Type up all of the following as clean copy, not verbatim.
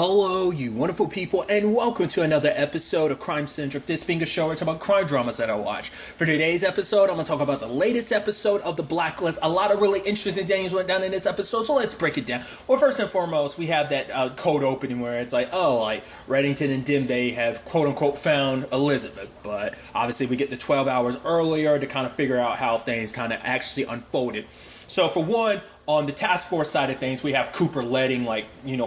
Hello, you wonderful people, and welcome to another episode of Crime Centric. This being a show where it's about crime dramas that I watch. For today's episode, I'm going to talk about the latest episode of the Blacklist. A lot of really interesting things went down in this episode, so let's break it down. Well, first and foremost, we have that cold opening where it's like, Reddington and Dembe have quote-unquote found Elizabeth, but obviously we get the 12 hours earlier to kind of figure out how things kind of actually unfolded. So for one, on the task force side of things, we have Cooper letting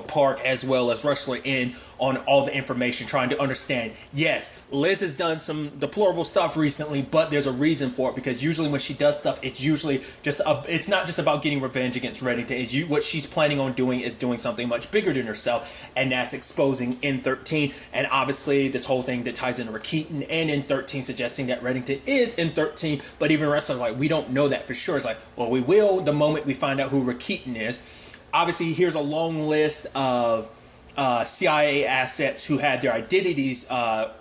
Park as well as Rustler in on all the information, trying to understand, yes, Liz has done some deplorable stuff recently, but there's a reason for it, because usually when she does stuff, it's usually it's not just about getting revenge against Reddington. What she's planning on doing is doing something much bigger than herself, and that's exposing N13. And obviously this whole thing that ties into Rakitin and N13, suggesting that Reddington is N13, but even Rustler's like, we don't know that for sure. It's like, well, we will the moment we find out who Rakitin is. Obviously, here's a long list of CIA assets who had their identities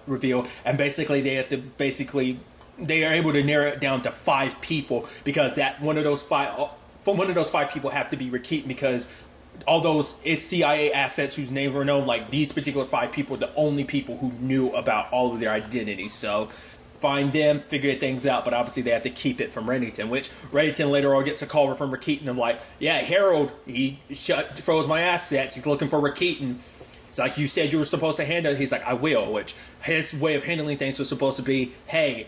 revealed, and basically they are able to narrow it down to 5 people, because one of those five people have to be Rakitin, because all those CIA assets whose names were known, like these particular 5 people are the only people who knew about all of their identities. So find them, figure things out, but obviously they have to keep it from Reddington, which Reddington later on gets a call from Rakitin of like, yeah, Harold, he froze my assets, he's looking for Rakitin. It's like, you said you were supposed to handle it. He's like, I will, which his way of handling things was supposed to be, hey,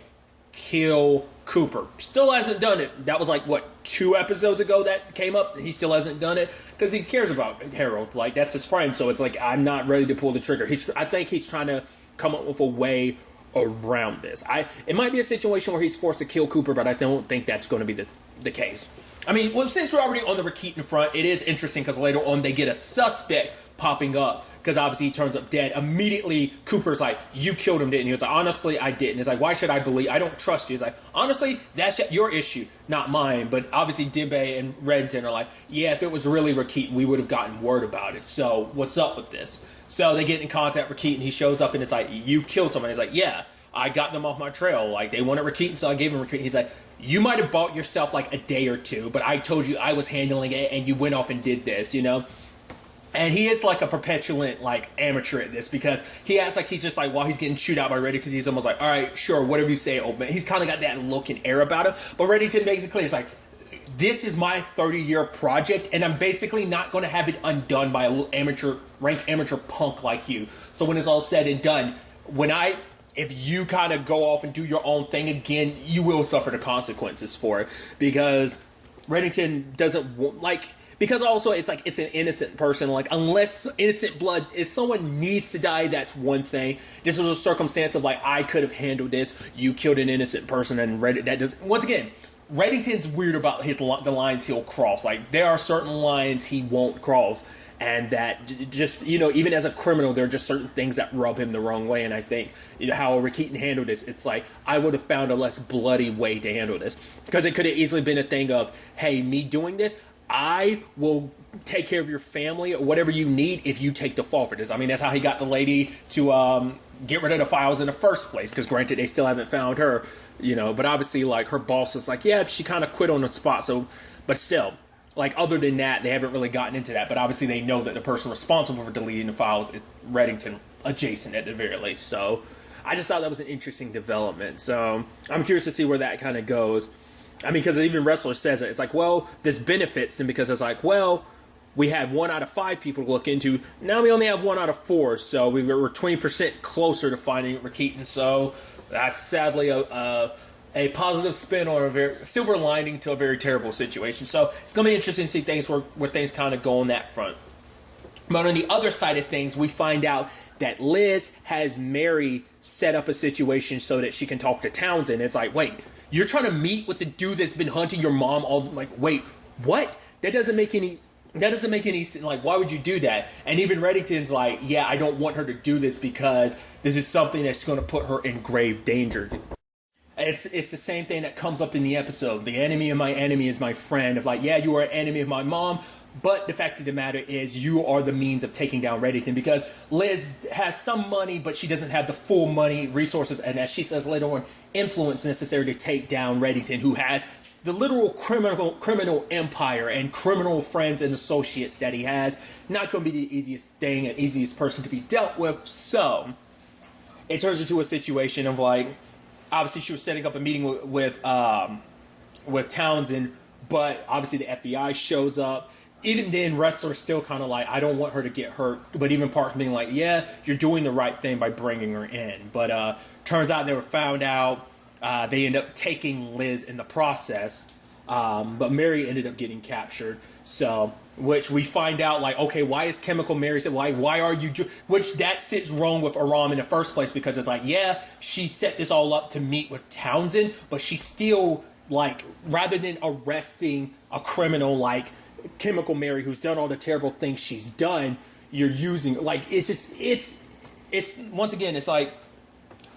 kill Cooper. Still hasn't done it. That was like, 2 episodes ago that came up? He still hasn't done it because he cares about Harold. Like, that's his friend, so it's like, I'm not ready to pull the trigger. I think he's trying to come up with a way around this. It might be a situation where he's forced to kill Cooper, but I don't think that's going to be the case. I mean, well, since we're already on the Rakitin front, it is interesting because later on they get a suspect popping up, because obviously he turns up dead. Immediately, Cooper's like, you killed him, didn't you? It's like, honestly, I didn't. It's like, why should I believe? I don't trust you. It's like, honestly, that's your issue, not mine. But obviously, Dembe and Reddington are like, yeah, if it was really Rakitin, we would have gotten word about it. So what's up with this? So they get in contact with Rakitin. He shows up and it's like, you killed someone. He's like, yeah, I got them off my trail. Like, they wanted Rakitin, so I gave him Rakitin. He's like, you might have bought yourself like a day or two, but I told you I was handling it and you went off and did this, And he is like a perpetuant like amateur at this, because he acts like he's just like, while he's getting chewed out by Reddington, because he's almost like, all right, sure, whatever you say, old man. He's kind of got that look and air about him. But Reddington makes it clear, it's like, this is my 30-year project, and I'm basically not going to have it undone by a little rank amateur punk like you. So when it's all said and done, if you kind of go off and do your own thing again, you will suffer the consequences for it, because Reddington doesn't like. Because also, it's like, it's an innocent person. Like, unless innocent blood, if someone needs to die, that's one thing. This was a circumstance of like, I could have handled this. You killed an innocent person, and that does. Once again, Reddington's weird about the lines he'll cross. Like, there are certain lines he won't cross, and that just, even as a criminal, there are just certain things that rub him the wrong way. And I think, how Rakitin handled this, it's like, I would have found a less bloody way to handle this, because it could have easily been a thing of, hey, me doing this, I will take care of your family or whatever you need if you take the fall for this. I mean, that's how he got the lady to get rid of the files in the first place, because granted, they still haven't found her, but obviously, like, her boss is like, yeah, she kind of quit on the spot, so, but still, like, other than that, they haven't really gotten into that, but obviously they know that the person responsible for deleting the files is Reddington adjacent at the very least. So I just thought that was an interesting development, so I'm curious to see where that kind of goes. I mean, because even Wrestler says it. It's like, well, this benefits them, because it's like, well, we had 1 out of 5 people to look into. Now we only have 1 out of 4, so we're 20% closer to finding Rakitin. So that's sadly a positive spin or a very silver lining to a very terrible situation. So it's going to be interesting to see things where things kind of go on that front. But on the other side of things, we find out that Liz has Mary set up a situation so that she can talk to Townsend. It's like, wait, you're trying to meet with the dude that's been hunting your mom all, like, wait, what? That doesn't make any sense. Like, why would you do that? And even Reddington's like, yeah, I don't want her to do this because this is something that's going to put her in grave danger. It's the same thing that comes up in the episode. The enemy of my enemy is my friend. Of like, yeah, you are an enemy of my mom, but the fact of the matter is you are the means of taking down Reddington, because Liz has some money, but she doesn't have the full money, resources, and as she says later on, influence necessary to take down Reddington, who has the literal criminal empire and criminal friends and associates that he has, not going to be the easiest thing and easiest person to be dealt with. So it turns into a situation of like, obviously she was setting up a meeting with Townsend, but obviously the FBI shows up. Even then, Wrestler's still kind of like, I don't want her to get hurt. But even Parks being like, yeah, you're doing the right thing by bringing her in. But turns out they were found out. They end up taking Liz in the process. But Mary ended up getting captured. So, which we find out, like, okay, why is Chemical Mary said, why are you... Which that sits wrong with Aram in the first place, because it's like, yeah, she set this all up to meet with Townsend, but she still, like, rather than arresting a criminal like Chemical Mary who's done all the terrible things she's done, you're using, like, it's just, it's once again, it's like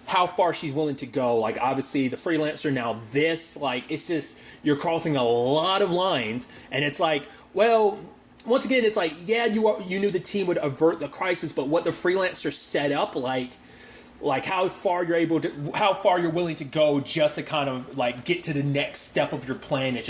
how far she's willing to go. Like, obviously the freelancer, now this, like, it's just, you're crossing a lot of lines, and it's like, well, once again, it's like, yeah, you knew the team would avert the crisis, but what the freelancer set up, like how far you're willing to go just to kind of like get to the next step of your plan. It's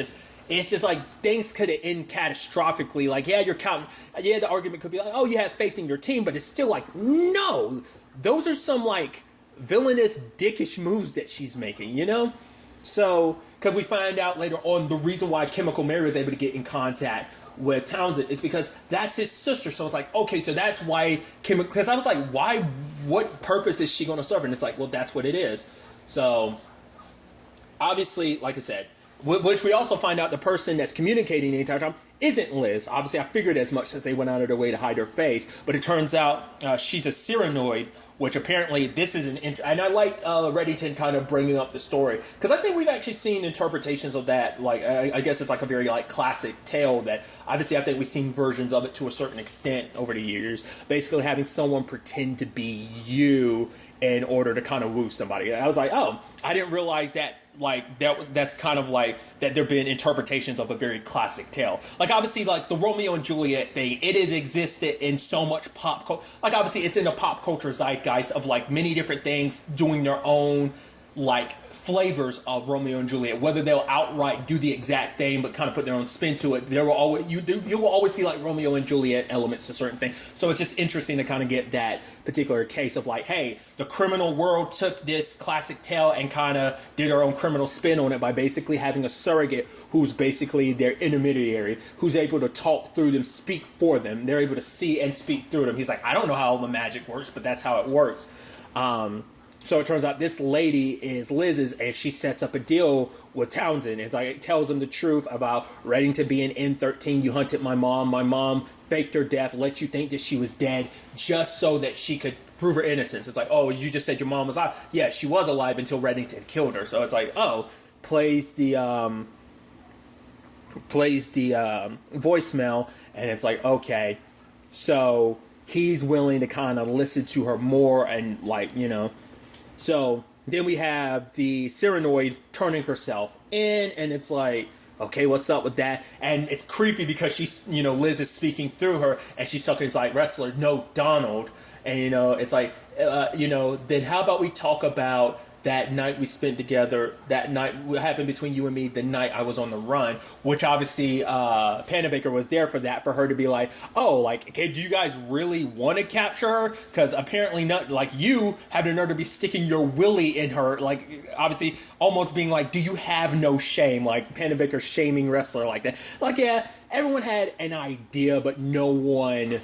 just like things could end catastrophically. Like, yeah, you're counting. Yeah, the argument could be like, oh, you have faith in your team, but it's still like, no, those are some like villainous, dickish moves that she's making, you know? So, because we find out later on the reason why Chemical Mary was able to get in contact with Townsend is because that's his sister. So it's like, okay, so that's why because I was like, what purpose is she going to serve? And it's like, well, that's what it is. So, obviously, like I said, which we also find out the person that's communicating the entire time isn't Liz. Obviously, I figured as much since they went out of their way to hide her face. But it turns out she's a Cyranoid, which apparently this is an... And I like Reddington kind of bringing up the story, because I think we've actually seen interpretations of that. Like, I guess it's like a very like classic tale that obviously I think we've seen versions of it to a certain extent over the years. Basically having someone pretend to be you in order to kind of woo somebody. I was like, oh, I didn't realize that. Like, that's kind of like that there have been interpretations of a very classic tale. Like, obviously, like the Romeo and Juliet thing, it has existed in so much pop culture. Like, obviously, it's in the pop culture zeitgeist of like many different things doing their own like flavors of Romeo and Juliet. Whether they'll outright do the exact thing but kind of put their own spin to it, there will always you will always see like Romeo and Juliet elements to certain things. So it's just interesting to kind of get that particular case of like, hey, the criminal world took this classic tale and kind of did their own criminal spin on it by basically having a surrogate who's basically their intermediary, who's able to talk through them, speak for them. They're able to see and speak through them. He's like, I don't know how all the magic works, but that's how it works. So it turns out this lady is Liz's, and she sets up a deal with Townsend. It's like, it tells him the truth about Reddington being N13. You hunted my mom. My mom faked her death, let you think that she was dead just so that she could prove her innocence. It's like, oh, you just said your mom was alive. Yeah, she was alive until Reddington killed her. So it's like, oh, plays the voicemail, and it's like, okay, so he's willing to kind of listen to her more and like, you know. So then we have the Cyranoid turning herself in, and it's like, okay, what's up with that? And it's creepy because she's, you know, Liz is speaking through her, and she's talking like, Wrestler, no, Donald. And, you know, it's like, you know, then how about we talk about that night we spent together, that night, what happened between you and me the night I was on the run, which obviously Panabaker was there for that, for her to be like, oh, like, okay, do you guys really want to capture her? Because apparently not, like, you have the nerve to be sticking your willy in her, like, obviously almost being like, do you have no shame? Like, Panabaker shaming Wrestler like that. Like, yeah, everyone had an idea, but no one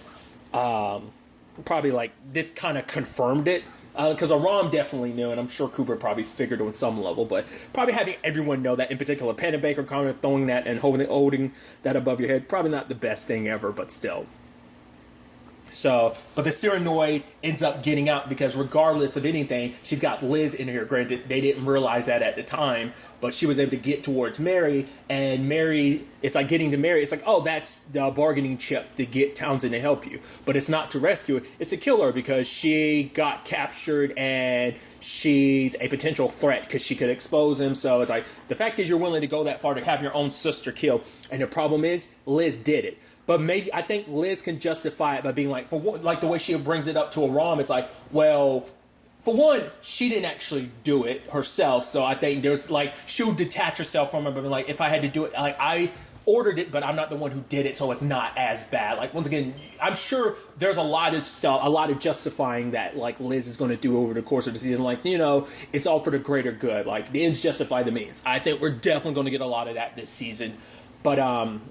probably, like, this kind of confirmed it. Because Aram definitely knew, and I'm sure Cooper probably figured it on some level, but probably having everyone know that, in particular, Panabaker kind of throwing that and holding that above your head, probably not the best thing ever, but still. So, but the Cyranoid ends up getting out because regardless of anything, she's got Liz in here. Granted, they didn't realize that at the time, but she was able to get towards Mary, and Mary, it's like getting to Mary, it's like, oh, that's the bargaining chip to get Townsend to help you. But it's not to rescue her, it's to kill her because she got captured and she's a potential threat because she could expose him. So it's like, the fact is you're willing to go that far to have your own sister killed. And the problem is, Liz did it. But maybe, I think Liz can justify it by being like, for what, like the way she brings it up to Aram, it's like, well, for one, she didn't actually do it herself. So I think there's like, she'll detach herself from it, but like, if I had to do it, like I ordered it, but I'm not the one who did it, so it's not as bad. Like, once again, I'm sure there's a lot of stuff, a lot of justifying that like Liz is going to do over the course of the season. Like, you know, it's all for the greater good. Like, the ends justify the means. I think we're definitely going to get a lot of that this season. But I'm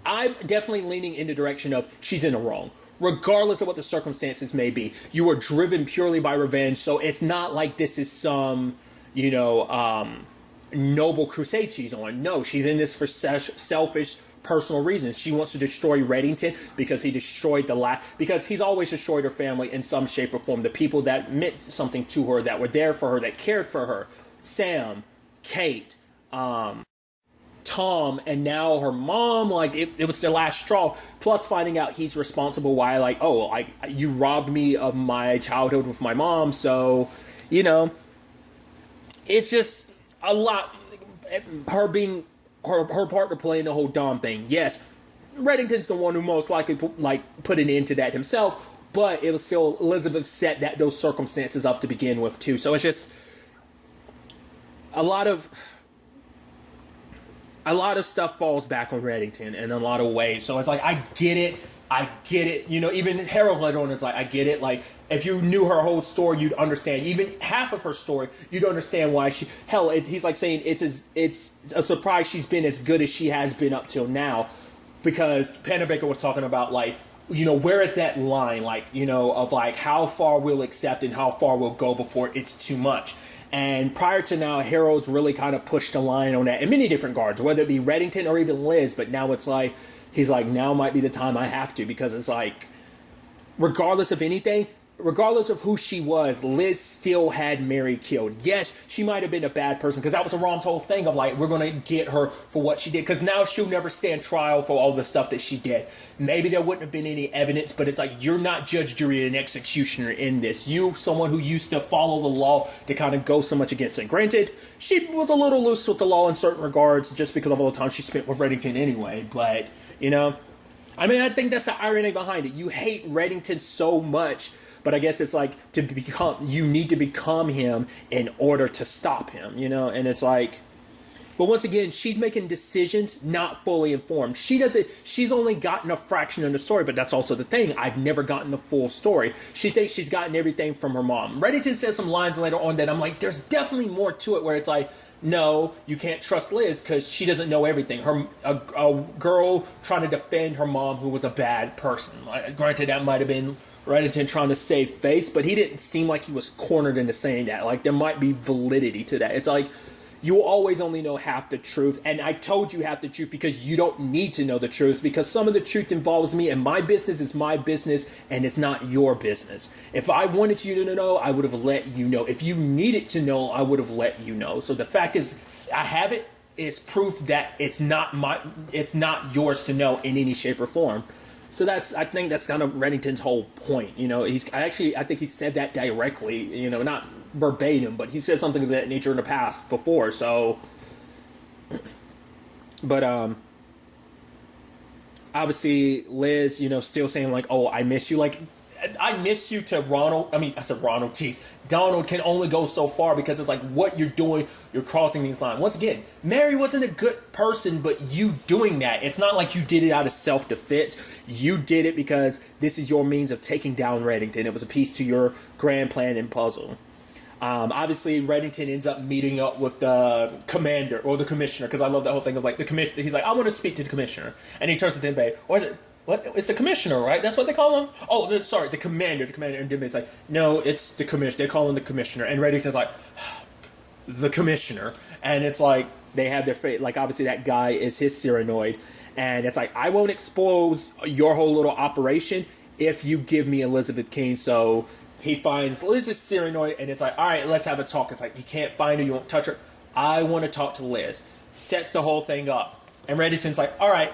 definitely leaning in the direction of she's in the wrong. Regardless of what the circumstances may be, you are driven purely by revenge. So it's not like this is some, you know, noble crusade she's on. No, she's in this for selfish personal reasons. She wants to destroy Reddington because he destroyed because he's always destroyed her family in some shape or form. The people that meant something to her, that were there for her, that cared for her. Sam, Kate, Tom, and now her mom. Like, it was the last straw. Plus finding out he's responsible. Why, like, oh, like, you robbed me of my childhood with my mom. So, you know, it's just a lot. Her being her partner playing the whole Dom thing. Yes, Reddington's the one who most likely put an end to that himself, but it was still Elizabeth set those circumstances up to begin with too. So it's just a lot of stuff falls back on Reddington in a lot of ways. So it's like, I get it. You know, even Harold later on is like, I get it. Like, if you knew her whole story, you'd understand. Even half of her story, you'd understand why she. Hell, he's like saying it's a surprise she's been as good as she has been up till now, because Pennebaker was talking about, like, you know, where is that line, like, you know, of like how far we'll accept and how far we'll go before it's too much. And prior to now, Harold's really kind of pushed the line on that in many different regards, whether it be Reddington or even Liz. But now it's like, he's like, now might be the time I have to, because it's like, regardless of anything, regardless of who she was, Liz still had Mary killed. Yes, she might have been a bad person, because that was Aram's whole thing of like, we're going to get her for what she did, because now she'll never stand trial for all the stuff that she did. Maybe there wouldn't have been any evidence, but it's like, you're not judge, jury, and executioner in this. You, someone who used to follow the law, to kind of go so much against it. Granted, she was a little loose with the law in certain regards, just because of all the time she spent with Reddington anyway, but, you know, I mean, I think that's the irony behind it. You hate Reddington so much, but I guess it's like, you need to become him in order to stop him, you know? And it's like, but once again, she's making decisions not fully informed. She's only gotten a fraction of the story, but that's also the thing. I've never gotten the full story. She thinks she's gotten everything from her mom. Reddington says some lines later on that I'm like, there's definitely more to it, where it's like, no, you can't trust Liz because she doesn't know everything. A girl trying to defend her mom who was a bad person. Granted, that might have been Reddington trying to save face, but he didn't seem like he was cornered into saying that. Like, there might be validity to that. It's like, you always only know half the truth, and I told you half the truth because you don't need to know the truth, because some of the truth involves me, and my business is my business, and it's not your business. If I wanted you to know, I would have let you know. If you needed to know, I would have let you know. So the fact is, I have it is proof that it's not yours to know in any shape or form. So I think that's kind of Reddington's whole point. You know, I think he said that directly, you know, not verbatim, but he said something of that nature in the past before. So, but obviously Liz, you know, still saying like, oh, I miss you. Like, I miss you to Ronald. I mean, I said Ronald, jeez. Donald can only go so far, because it's like, what you're doing, you're crossing these lines. Once again, Mary wasn't a good person, but you doing that, it's not like you did it out of self-defense. You did it because this is your means of taking down Reddington. It was a piece to your grand plan and puzzle. Obviously, Reddington ends up meeting up with the commander or the commissioner, because I love that whole thing of like the commissioner. He's like, I want to speak to the commissioner, and he turns to Dembe, or is it? What? It's the commissioner, right? That's what they call him? Oh, sorry, the commander. The commander. And Dembe's like, no, it's the commissioner. They call him the commissioner. And Reddington's like, the commissioner. And it's like, they have their fate. Like, obviously, that guy is his Cyranoid. And it's like, I won't expose your whole little operation if you give me Elizabeth King. So he finds Liz's Cyranoid, and it's like, all right, let's have a talk. It's like, you can't find her, you won't touch her. I want to talk to Liz. Sets the whole thing up. And Reddington's like, all right,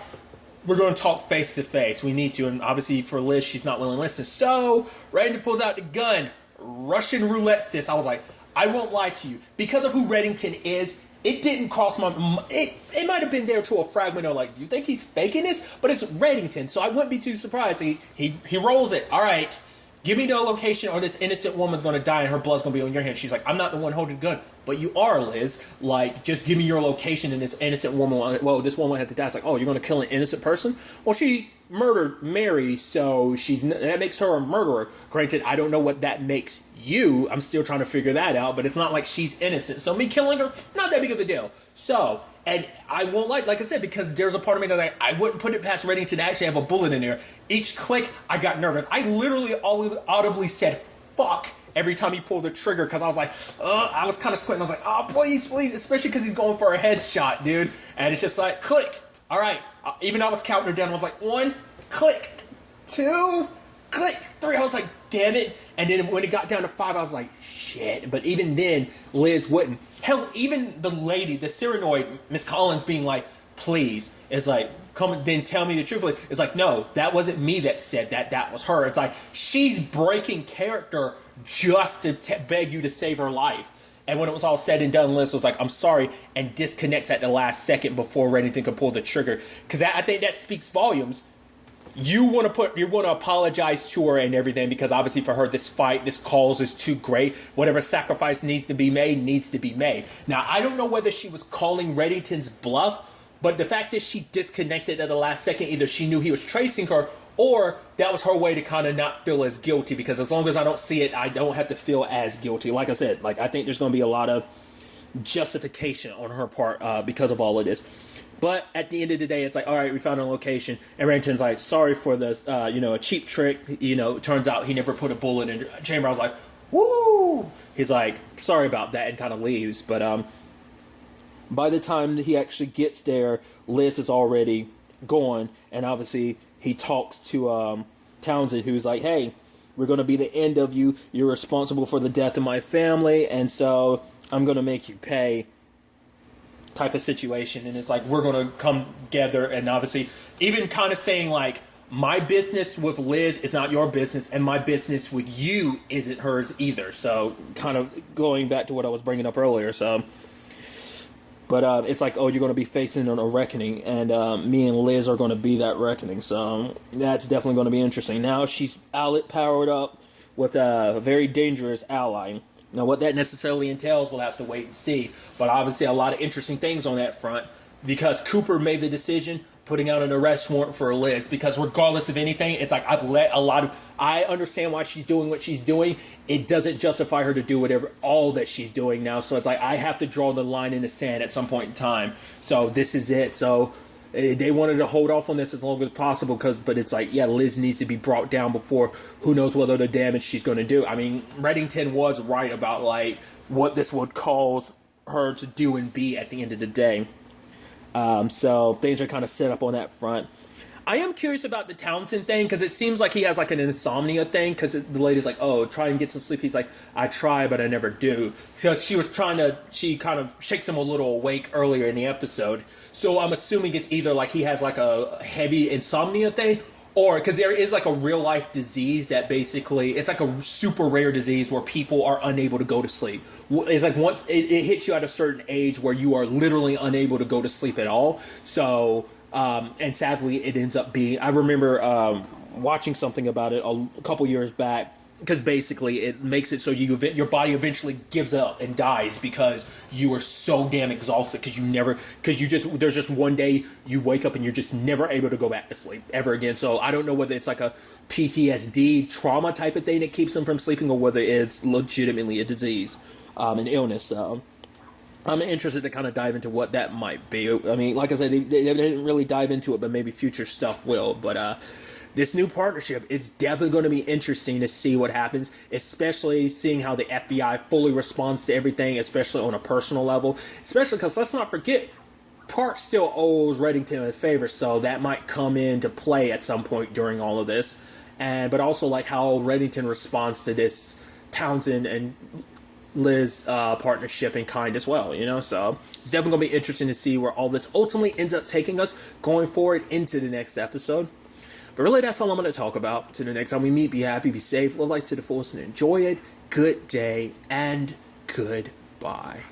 we're going to talk face to face. We need to. And obviously for Liz, she's not willing to listen. So Reddington pulls out the gun. Russian roulette this. I was like, I won't lie to you. Because of who Reddington is, it didn't cross my mind. It might have been there to a fragment of like, do you think he's faking this? But it's Reddington, so I wouldn't be too surprised. He rolls it. All right, give me the location or this innocent woman's going to die and her blood's going to be on your hands. She's like, I'm not the one holding the gun, but you are, Liz. Like, just give me your location and this innocent woman, well, this woman had to die. It's like, oh, you're going to kill an innocent person? Well, she murdered Mary, so that makes her a murderer. Granted, I don't know what that makes you. I'm still trying to figure that out, but it's not like she's innocent. So me killing her, not that big of a deal. So, and I won't like I said, because there's a part of me that I wouldn't put it past Reddington to actually have a bullet in there. Each click, I got nervous. I literally audibly said, fuck, every time he pulled the trigger, because I was like, I was kind of squinting. I was like, oh, please, especially because he's going for a headshot, dude. And it's just like, click. All right. Even though I was counting her down, I was like, 1, click, 2, click, 3. I was like, damn it. And then when it got down to 5, I was like, shit. But even then, Liz wouldn't. Hell, even the lady, the Cyranoid, Miss Collins, being like, please, is like, come then tell me the truth. It's like, no, that wasn't me that said that. That was her. It's like, she's breaking character just to beg you to save her life. And when it was all said and done, Liz was like, I'm sorry, and disconnects at the last second before Reddington could pull the trigger. Because I think that speaks volumes. You want to apologize to her and everything, because obviously for her, this fight, this cause is too great. Whatever sacrifice needs to be made, needs to be made. Now, I don't know whether she was calling Reddington's bluff, but the fact that she disconnected at the last second, either she knew he was tracing her, or that was her way to kind of not feel as guilty, because as long as I don't see it, I don't have to feel as guilty. Like I said, I think there's going to be a lot of justification on her part because of all of this. But at the end of the day, it's like, all right, we found a location. And Reddington's like, sorry for this, a cheap trick. Turns out he never put a bullet in the chamber. I was like, woo! He's like, sorry about that, and kind of leaves. But by the time he actually gets there, Liz is already gone. And obviously, he talks to Townsend, who's like, hey, we're going to be the end of you. You're responsible for the death of my family. And so I'm going to make you pay, type of situation. And it's like, we're going to come together, and obviously even kind of saying like, my business with Liz is not your business, and my business with you isn't hers either. So kind of going back to what I was bringing up earlier. So, but it's like, oh, you're going to be facing a reckoning, and me and Liz are going to be that reckoning. So that's definitely going to be interesting. Now she's powered up with a very dangerous ally. Now, what that necessarily entails, we'll have to wait and see. But obviously, a lot of interesting things on that front, because Cooper made the decision putting out an arrest warrant for Liz. Because regardless of anything, it's like, I understand why she's doing what she's doing. It doesn't justify her to do all that she's doing now. So it's like, I have to draw the line in the sand at some point in time. So this is it. So they wanted to hold off on this as long as possible, but it's like, yeah, Liz needs to be brought down before who knows what other damage she's going to do. I mean, Reddington was right about like what this would cause her to do and be at the end of the day. So things are kind of set up on that front. I am curious about the Townsend thing, because it seems like he has like an insomnia thing, because the lady's like, oh, try and get some sleep. He's like, I try, but I never do. So she kind of shakes him a little awake earlier in the episode. So I'm assuming it's either like he has like a heavy insomnia thing, or because there is like a real life disease that basically, it's like a super rare disease where people are unable to go to sleep. It's like once it hits you at a certain age where you are literally unable to go to sleep at all. So, and sadly, it ends up being, I remember watching something about it a couple years back, because basically it makes it so your body eventually gives up and dies because you are so damn exhausted, there's just one day you wake up and you're just never able to go back to sleep ever again. So I don't know whether it's like a PTSD trauma type of thing that keeps them from sleeping, or whether it's legitimately a disease, an illness. So I'm interested to kind of dive into what that might be. I mean, like I said, they didn't really dive into it, but maybe future stuff will. But this new partnership, it's definitely going to be interesting to see what happens, especially seeing how the FBI fully responds to everything, especially on a personal level. Especially because, let's not forget, Park still owes Reddington a favor, so that might come into play at some point during all of this. But also like how Reddington responds to this Townsend and Liz partnership in kind as well, so it's definitely going to be interesting to see where all this ultimately ends up taking us going forward into the next episode. But really, that's all I'm going to talk about. Till the next time we meet, be happy, be safe, live life to the fullest, and enjoy it. Good day and goodbye.